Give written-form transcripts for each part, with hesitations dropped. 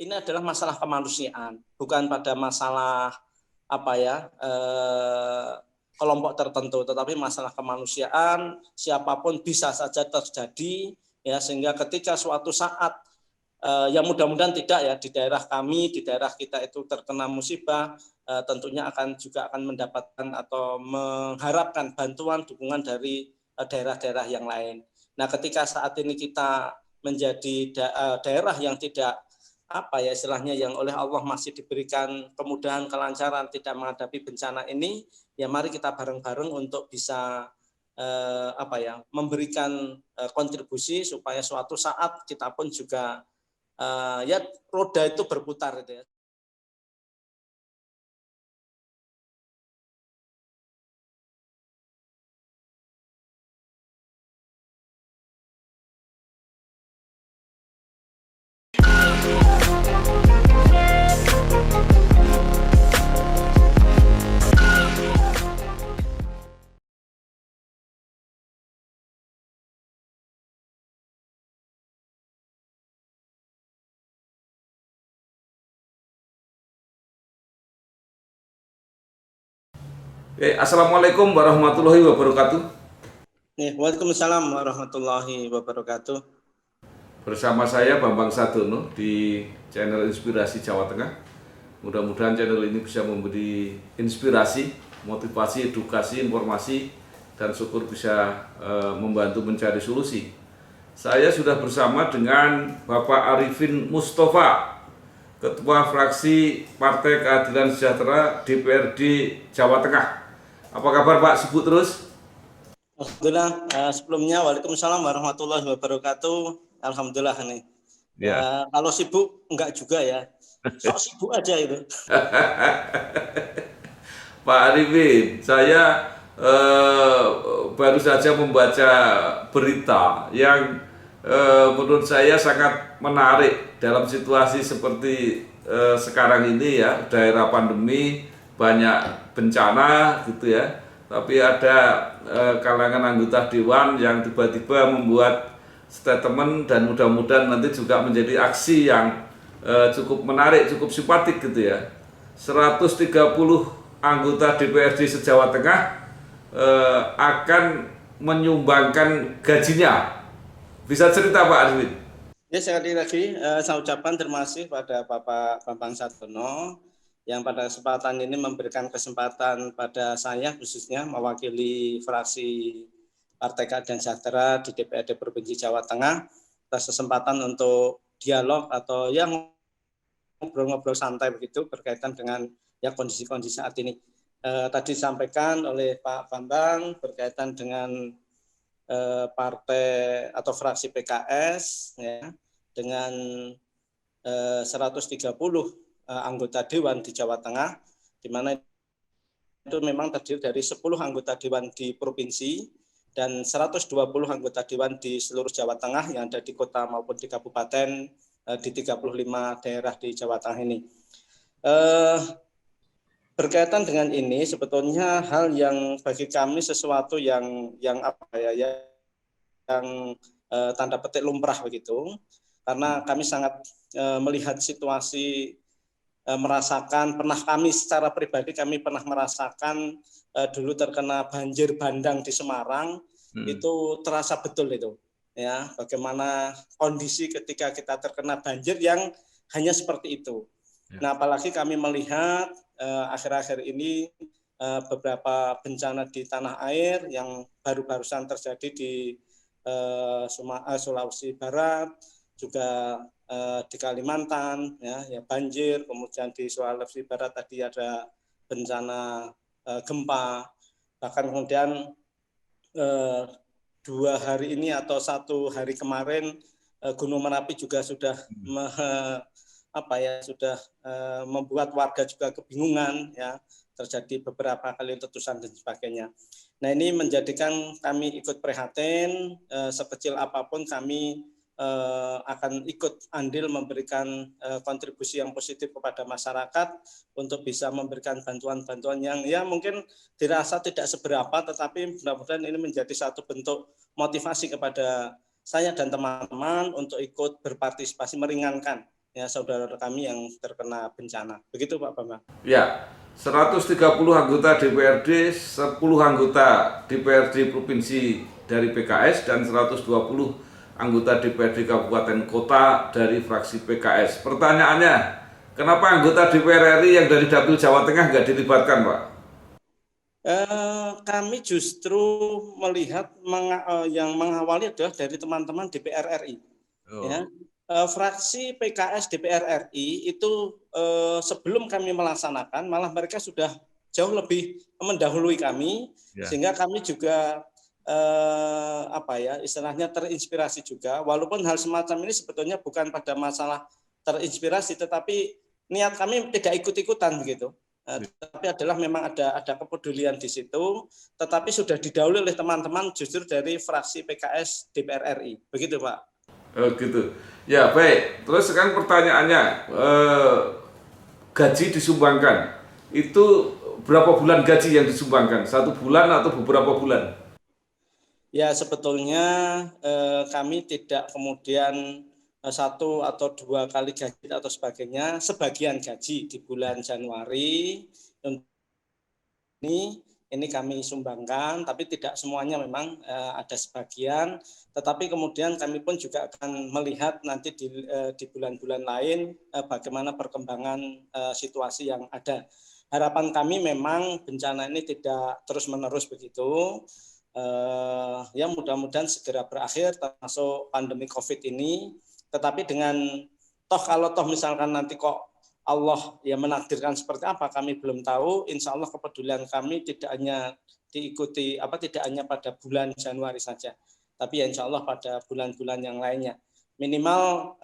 ini adalah masalah kemanusiaan, bukan pada masalah kelompok tertentu, tetapi masalah kemanusiaan, siapapun bisa saja terjadi, ya, sehingga ketika suatu saat yang mudah-mudahan tidak ya di daerah kami, di daerah kita itu terkena musibah, tentunya akan mendapatkan atau mengharapkan bantuan dukungan dari daerah-daerah yang lain. Nah, ketika saat ini kita menjadi daerah yang tidak istilahnya yang oleh Allah masih diberikan kemudahan, kelancaran, tidak menghadapi bencana ini, ya mari kita bareng-bareng untuk bisa memberikan kontribusi supaya suatu saat kita pun juga ya roda itu berputar gitu ya. Assalamualaikum warahmatullahi wabarakatuh. Waalaikumsalam warahmatullahi wabarakatuh. Bersama saya Bambang Sadono di channel Inspirasi Jawa Tengah. Mudah-mudahan channel ini bisa memberi inspirasi, motivasi, edukasi, informasi, dan syukur bisa membantu mencari solusi. Saya sudah bersama dengan Bapak Arifin Mustafa, Ketua Fraksi Partai Keadilan Sejahtera DPRD Jawa Tengah. Apa kabar Pak? Sibuk terus? Alhamdulillah. Sebelumnya waalaikumsalam warahmatullahi wabarakatuh. Alhamdulillah nih. Ya, kalau sibuk enggak juga ya. Sok sibuk aja itu. Pak Arifin, saya baru saja membaca berita yang menurut saya sangat menarik dalam situasi seperti sekarang ini ya, daerah pandemi, banyak bencana gitu ya, tapi ada kalangan anggota dewan yang tiba-tiba membuat statement dan mudah-mudahan nanti juga menjadi aksi yang cukup menarik, cukup simpatik gitu ya. 130 anggota DPRD se-Jawa Tengah akan menyumbangkan gajinya. Bisa cerita Pak Arifin? Ya, sekali lagi saya ucapkan terima kasih pada Bapak Bambang Sadono yang pada kesempatan ini memberikan kesempatan pada saya khususnya mewakili fraksi Partai Keadilan Sejahtera di DPRD Provinsi Jawa Tengah atas kesempatan untuk dialog atau yang ngobrol-ngobrol santai begitu berkaitan dengan ya kondisi-kondisi saat ini. Tadi disampaikan oleh Pak Bambang berkaitan dengan partai atau fraksi PKS ya dengan 130 anggota dewan di Jawa Tengah, di mana itu memang terdiri dari 10 anggota dewan di provinsi dan 120 anggota dewan di seluruh Jawa Tengah yang ada di kota maupun di kabupaten di 35 daerah di Jawa Tengah ini. Berkaitan dengan ini sebetulnya hal yang bagi kami sesuatu yang tanda petik lumrah begitu, karena kami sangat melihat situasi, merasakan, kami secara pribadi kami pernah merasakan dulu terkena banjir bandang di Semarang, itu terasa betul itu ya bagaimana kondisi ketika kita terkena banjir yang hanya seperti itu. Nah, apalagi kami melihat akhir-akhir ini beberapa bencana di tanah air yang baru-barusan terjadi di Sulawesi Barat, juga di Kalimantan ya banjir, kemudian di Sulawesi Barat tadi ada bencana gempa, bahkan kemudian 2 hari ini atau 1 hari kemarin Gunung Merapi juga sudah membuat warga juga kebingungan ya, terjadi beberapa kali letusan dan sebagainya. Nah, ini menjadikan kami ikut prihatin, sekecil apapun kami akan ikut andil memberikan kontribusi yang positif kepada masyarakat untuk bisa memberikan bantuan-bantuan yang ya mungkin dirasa tidak seberapa, tetapi mudah-mudahan ini menjadi satu bentuk motivasi kepada saya dan teman-teman untuk ikut berpartisipasi meringankan ya saudara kami yang terkena bencana. Begitu Pak Bambang. Ya, 130 anggota DPRD, 10 anggota DPRD Provinsi dari PKS, dan 120 anggota DPRD Kabupaten Kota dari fraksi PKS. Pertanyaannya, kenapa anggota DPR RI yang dari Dapil Jawa Tengah nggak dilibatkan, Pak? Kami justru melihat yang mengawali adalah dari teman-teman DPR RI. Ya. Fraksi PKS DPR RI itu sebelum kami melaksanakan malah mereka sudah jauh lebih mendahului kami, sehingga kami juga istilahnya terinspirasi juga, walaupun hal semacam ini sebetulnya bukan pada masalah terinspirasi, tetapi niat kami tidak ikut-ikutan begitu. Tapi adalah memang ada kepedulian di situ, tetapi sudah didahului oleh teman-teman justru dari fraksi PKS DPR RI. Begitu Pak. Gitu. Ya baik, terus sekarang pertanyaannya, gaji disumbangkan, itu berapa bulan gaji yang disumbangkan? 1 bulan atau beberapa bulan? Ya sebetulnya kami tidak kemudian 1 atau 2 kali gaji atau sebagainya, sebagian gaji di bulan Januari ini kami sumbangkan, tapi tidak semuanya, memang ada sebagian. Tetapi kemudian kami pun juga akan melihat nanti di bulan-bulan lain bagaimana perkembangan situasi yang ada. Harapan kami memang bencana ini tidak terus-menerus begitu. Ya mudah-mudahan segera berakhir termasuk pandemi COVID ini. Tetapi dengan kalau misalkan nanti kok Allah yang menakdirkan seperti apa kami belum tahu. Insya Allah kepedulian kami tidak hanya diikuti tidak hanya pada bulan Januari saja, tapi insya Allah pada bulan-bulan yang lainnya. Minimal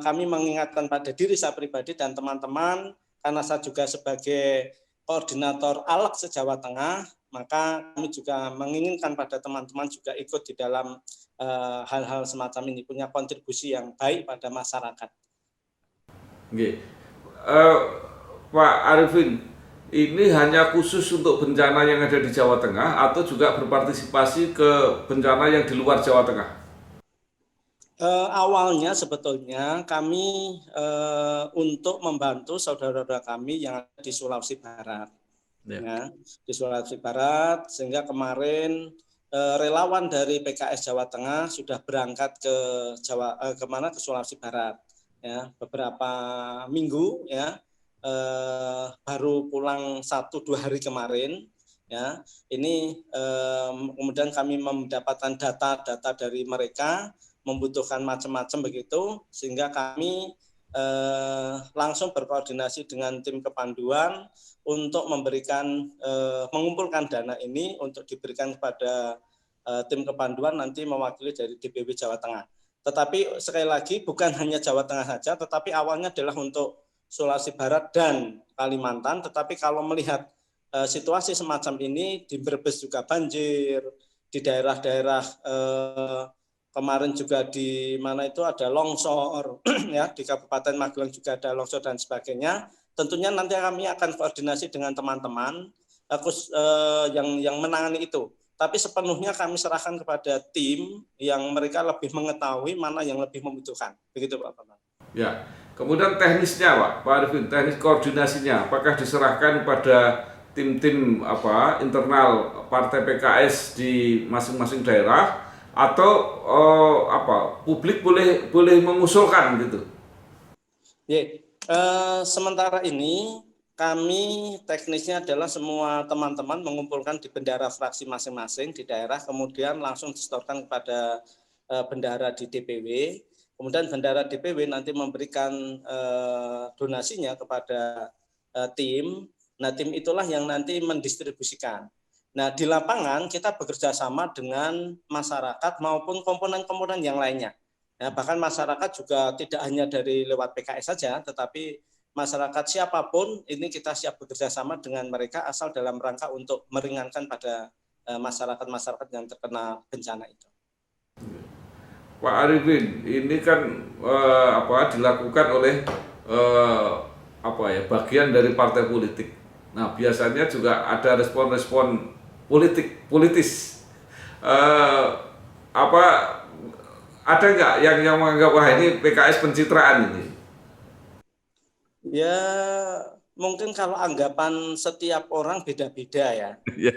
kami mengingatkan pada diri saya pribadi dan teman-teman, karena saya juga sebagai koordinator ALEK se-Jawa Tengah, maka kami juga menginginkan pada teman-teman juga ikut di dalam hal-hal semacam ini, punya kontribusi yang baik pada masyarakat. Okay. Pak Arifin, ini hanya khusus untuk bencana yang ada di Jawa Tengah atau juga berpartisipasi ke bencana yang di luar Jawa Tengah? Awalnya sebetulnya kami untuk membantu saudara-saudara kami yang ada di Sulawesi Barat, ya, di Sulawesi Barat, sehingga kemarin relawan dari PKS Jawa Tengah sudah berangkat ke ke Sulawesi Barat. Ya, beberapa minggu ya, baru pulang 1-2 hari kemarin ya. Ini kemudian kami mendapatkan data dari mereka, membutuhkan macam-macam begitu, sehingga kami langsung berkoordinasi dengan tim kepanduan untuk mengumpulkan dana ini untuk diberikan kepada tim kepanduan nanti mewakili dari DPW Jawa Tengah. Tetapi sekali lagi bukan hanya Jawa Tengah saja, tetapi awalnya adalah untuk Sulawesi Barat dan Kalimantan. Tetapi kalau melihat situasi semacam ini, di Brebes juga banjir, di daerah-daerah kemarin juga di mana itu ada longsor, ya, di Kabupaten Magelang juga ada longsor dan sebagainya. Tentunya nanti kami akan koordinasi dengan teman-teman yang menangani itu. Tapi sepenuhnya kami serahkan kepada tim yang mereka lebih mengetahui mana yang lebih membutuhkan. Begitu Pak Bambang. Ya, kemudian teknisnya Pak Arifin, teknis koordinasinya apakah diserahkan pada tim-tim internal partai PKS di masing-masing daerah atau publik boleh mengusulkan gitu? Sementara ini kami teknisnya adalah semua teman-teman mengumpulkan di bendahara fraksi masing-masing di daerah, kemudian langsung disetorkan kepada bendahara di DPW, kemudian bendahara DPW nanti memberikan donasinya kepada tim. Nah, tim itulah yang nanti mendistribusikan. Nah, di lapangan kita bekerja sama dengan masyarakat maupun komponen-komponen yang lainnya. Ya, bahkan masyarakat juga tidak hanya dari lewat PKS saja, tetapi masyarakat siapapun ini kita siap bekerja sama dengan mereka asal dalam rangka untuk meringankan pada masyarakat-masyarakat yang terkena bencana itu. Pak Arifin, ini kan dilakukan oleh bagian dari partai politik. Nah, biasanya juga ada respon-respon politis. Ada nggak yang menganggap wah ini PKS pencitraan ini? Ya, mungkin kalau anggapan setiap orang beda-beda ya. Ya.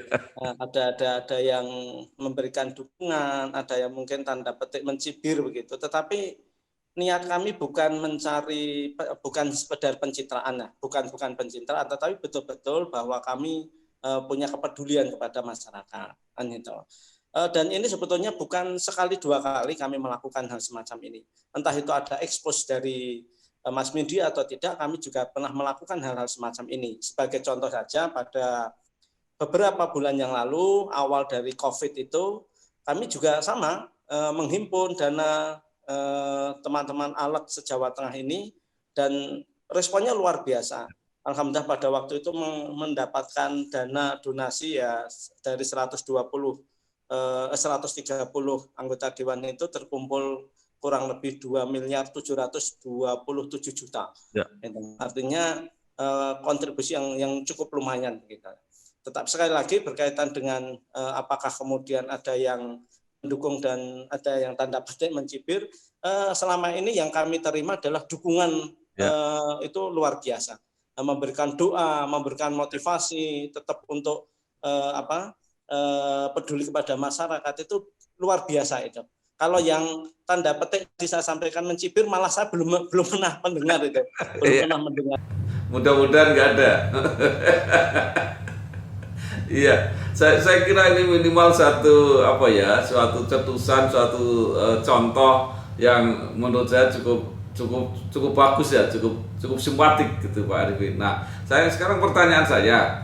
Ada yang memberikan dukungan, ada yang mungkin tanda petik mencibir begitu. Tetapi niat kami bukan mencari, bukan sekedar pencitraan, ya. Bukan pencitraan, tetapi betul-betul bahwa kami punya kepedulian kepada masyarakat, kan itu. Dan ini sebetulnya bukan sekali dua kali kami melakukan hal semacam ini. Entah itu ada expose dari mass media atau tidak, kami juga pernah melakukan hal-hal semacam ini. Sebagai contoh saja, pada beberapa bulan yang lalu, awal dari COVID itu, kami juga sama menghimpun dana teman-teman ALEK se-Jawa Tengah ini, dan responnya luar biasa. Alhamdulillah pada waktu itu mendapatkan dana donasi ya dari 130 anggota dewan itu terkumpul kurang lebih 2.727.000.000. Ya. Artinya kontribusi yang cukup lumayan kita. Tetap sekali lagi berkaitan dengan apakah kemudian ada yang mendukung dan ada yang tanda petik mencibir, selama ini yang kami terima adalah dukungan itu luar biasa. Memberikan doa, memberikan motivasi, tetap untuk peduli kepada masyarakat itu luar biasa itu. Kalau yang tanda petik saya sampaikan mencibir, malah saya belum pernah mendengar itu, belum pernah mendengar. Mudah-mudahan nggak ada. Iya, saya kira ini minimal satu suatu cetusan, suatu contoh yang menurut saya cukup bagus ya, cukup simpatik gitu Pak Arifin. Nah, sekarang pertanyaan saya,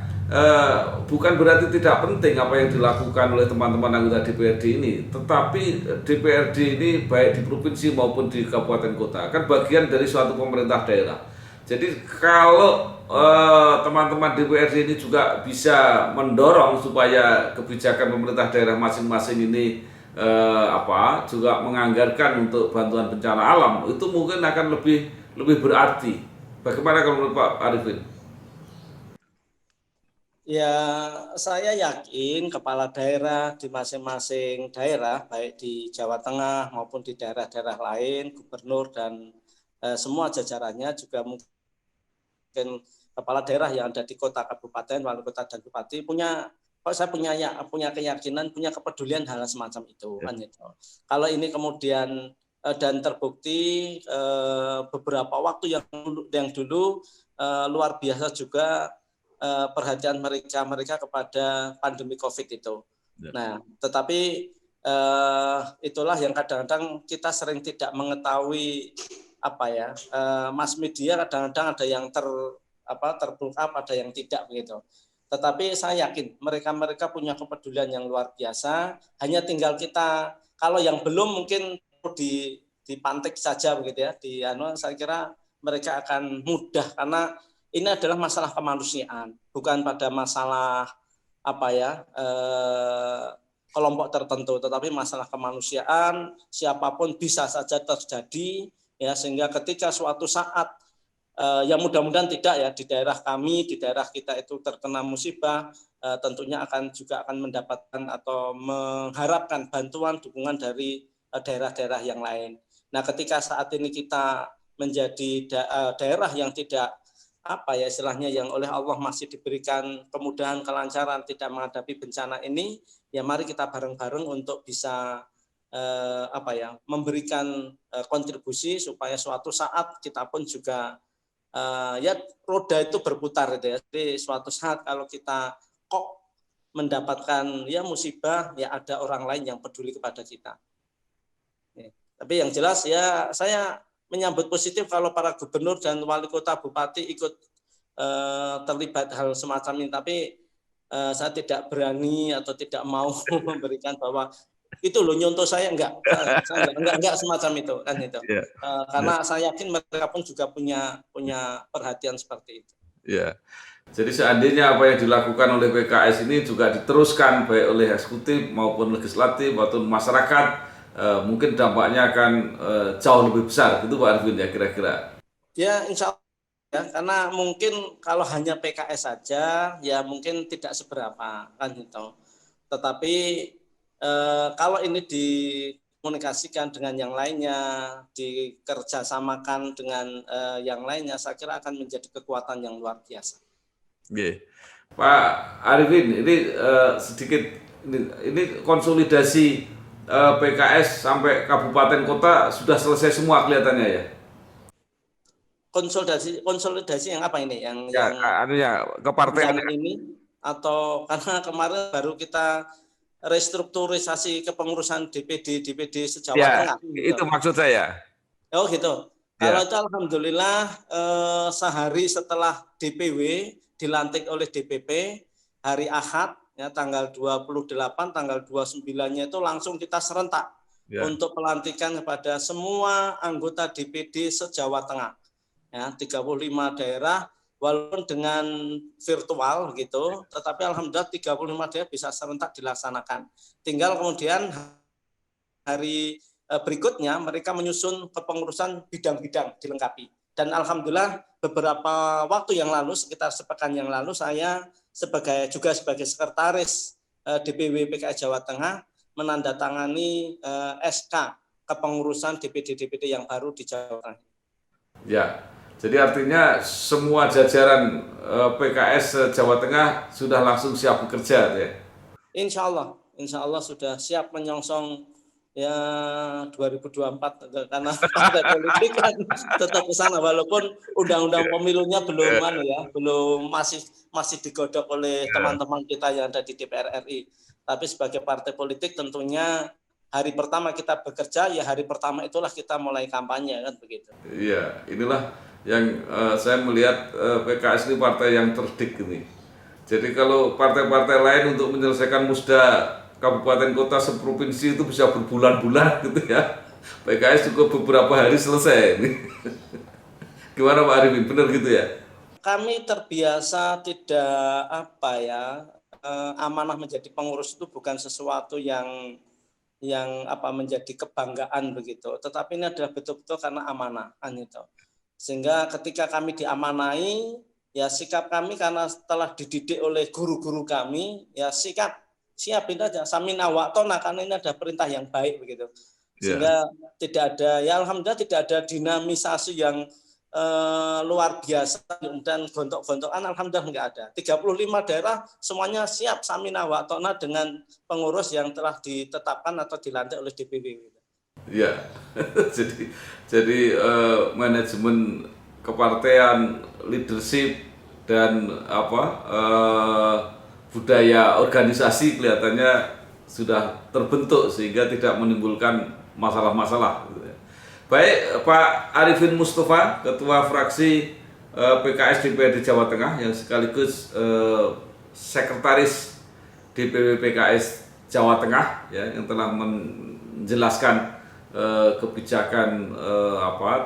bukan berarti tidak penting apa yang dilakukan oleh teman-teman anggota DPRD ini, tetapi DPRD ini baik di provinsi maupun di kabupaten kota kan bagian dari suatu pemerintah daerah. Jadi kalau teman-teman DPRD ini juga bisa mendorong supaya kebijakan pemerintah daerah masing-masing ini juga menganggarkan untuk bantuan bencana alam, itu mungkin akan lebih berarti. Bagaimana kalau menurut Pak Arifin? Ya, saya yakin kepala daerah di masing-masing daerah, baik di Jawa Tengah maupun di daerah-daerah lain, gubernur dan semua jajarannya, juga mungkin kepala daerah yang ada di kota, kabupaten, wali kota dan bupati saya punya keyakinan, punya kepedulian hal semacam itu, kan itu. Kalau ini kemudian dan terbukti beberapa waktu yang dulu luar biasa juga perhatian mereka kepada pandemi COVID itu. Nah, tetapi itulah yang kadang-kadang kita sering tidak mengetahui mass media kadang-kadang ada yang terbuka, ada yang tidak begitu. Tetapi saya yakin mereka punya kepedulian yang luar biasa. Hanya tinggal kita, kalau yang belum mungkin dipantik saja begitu ya. Saya kira mereka akan mudah, karena ini adalah masalah kemanusiaan, bukan pada masalah kelompok tertentu, tetapi masalah kemanusiaan, siapapun bisa saja terjadi ya, sehingga ketika suatu saat yang mudah-mudahan tidak ya, di daerah kami, di daerah kita itu terkena musibah, tentunya akan mendapatkan atau mengharapkan bantuan dukungan dari daerah-daerah yang lain. Nah, ketika saat ini kita menjadi daerah yang tidak istilahnya yang oleh Allah masih diberikan kemudahan, kelancaran, tidak menghadapi bencana ini, ya mari kita bareng-bareng untuk bisa memberikan kontribusi supaya suatu saat kita pun juga ya roda itu berputar gitu ya. Jadi suatu saat kalau kita kok mendapatkan ya musibah, ya ada orang lain yang peduli kepada kita. Tapi yang jelas ya saya menyambut positif kalau para gubernur dan wali kota, bupati ikut terlibat hal semacam ini. Tapi saya tidak berani atau tidak mau memberikan bahwa itu loh nyontoh saya, enggak semacam itu kan itu. Karena saya yakin mereka pun juga punya perhatian seperti itu. Ya. Jadi seandainya apa yang dilakukan oleh PKS ini juga diteruskan baik oleh eksekutif maupun legislatif maupun masyarakat, mungkin dampaknya akan jauh lebih besar, gitu Pak Arifin ya kira-kira. Ya, insya Allah ya, karena mungkin kalau hanya PKS saja ya mungkin tidak seberapa kan itu. Tetapi kalau ini komunikasikan dengan yang lainnya, dikerjasamakan dengan yang lainnya, saya kira akan menjadi kekuatan yang luar biasa. Yeah. Pak Arifin, ini sedikit ini konsolidasi PKS sampai kabupaten kota sudah selesai semua kelihatannya ya. Konsolidasi yang apa ini? Ya, anunya kepartean ini atau karena kemarin baru kita restrukturisasi kepengurusan DPD se-Jawa Tengah. Itu maksud saya. Oh gitu. Ya. Kalau itu alhamdulillah sehari setelah DPW dilantik oleh DPP hari Ahad ya tanggal 28, tanggal 29-nya itu langsung kita serentak untuk pelantikan kepada semua anggota DPD se-Jawa Tengah. Ya, 35 daerah walaupun dengan virtual gitu, tetapi alhamdulillah 35 daerah bisa serentak dilaksanakan. Tinggal kemudian hari berikutnya mereka menyusun kepengurusan bidang-bidang dilengkapi. Dan alhamdulillah beberapa waktu yang lalu, sekitar sepekan yang lalu, saya juga sebagai sekretaris DPW PKS Jawa Tengah menandatangani SK kepengurusan DPD yang baru di Jawa Tengah. Ya, jadi artinya semua jajaran PKS Jawa Tengah sudah langsung siap bekerja ya? Insya Allah sudah siap menyongsong ya 2024 karena partai politik kan tetap ke sana walaupun undang-undang pemilunya belum masih digodok oleh teman-teman kita yang ada di DPR RI. Tapi sebagai partai politik tentunya hari pertama kita bekerja ya hari pertama itulah kita mulai kampanye kan begitu. Iya, inilah yang saya melihat PKS ini partai yang cerdik ini. Jadi kalau partai-partai lain untuk menyelesaikan musda kabupaten kota seprovinsi itu bisa berbulan-bulan gitu ya. PKS cukup beberapa hari selesai ini. Gimana Pak Arifin, benar gitu ya? Kami terbiasa tidak amanah menjadi pengurus itu bukan sesuatu yang menjadi kebanggaan begitu. Tetapi ini adalah betul-betul karena amanah itu. Sehingga ketika kami diamanai, ya sikap kami karena telah dididik oleh guru-guru kami, ya siapin aja samina wa ta'na karena ini ada perintah yang baik begitu. Sehingga tidak ada, ya alhamdulillah tidak ada dinamisasi yang luar biasa dan gontok-gontokan alhamdulillah enggak ada. 35 daerah semuanya siap samina wa ta'na dengan pengurus yang telah ditetapkan atau dilantik oleh DPW. Iya. jadi manajemen kepartean, leadership dan budaya organisasi kelihatannya sudah terbentuk sehingga tidak menimbulkan masalah-masalah. Baik, Pak Arifin Mustafa, Ketua Fraksi PKS DPRD Jawa Tengah yang sekaligus Sekretaris DPW PKS Jawa Tengah ya, yang telah menjelaskan kebijakan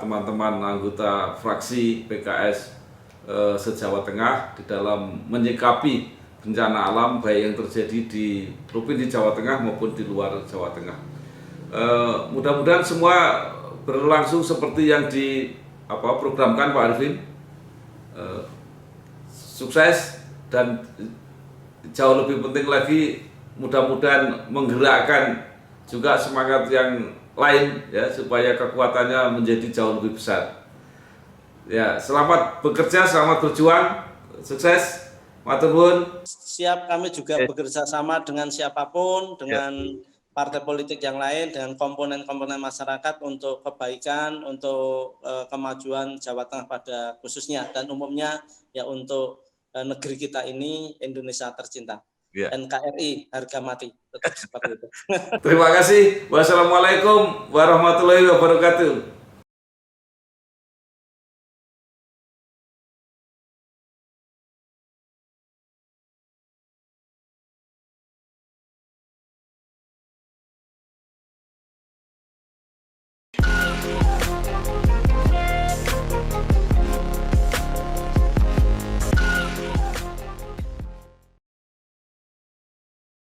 teman-teman anggota fraksi PKS se-Jawa Tengah di dalam menyikapi bencana alam baik yang terjadi di Provinsi Jawa Tengah maupun di luar Jawa Tengah. Mudah-mudahan semua berlangsung seperti yang diprogramkan Pak Arifin. Sukses dan jauh lebih penting lagi mudah-mudahan menggerakkan juga semangat yang lain ya supaya kekuatannya menjadi jauh lebih besar. Ya, selamat bekerja, selamat berjuang, sukses. Matur nuwun. Siap, kami juga bekerja sama dengan siapapun, dengan partai politik yang lain, dengan komponen-komponen masyarakat untuk kebaikan, untuk kemajuan Jawa Tengah pada khususnya dan umumnya ya untuk negeri kita ini Indonesia tercinta. NKRI harga mati, tetap seperti itu. Terima kasih. Wassalamualaikum warahmatullahi wabarakatuh.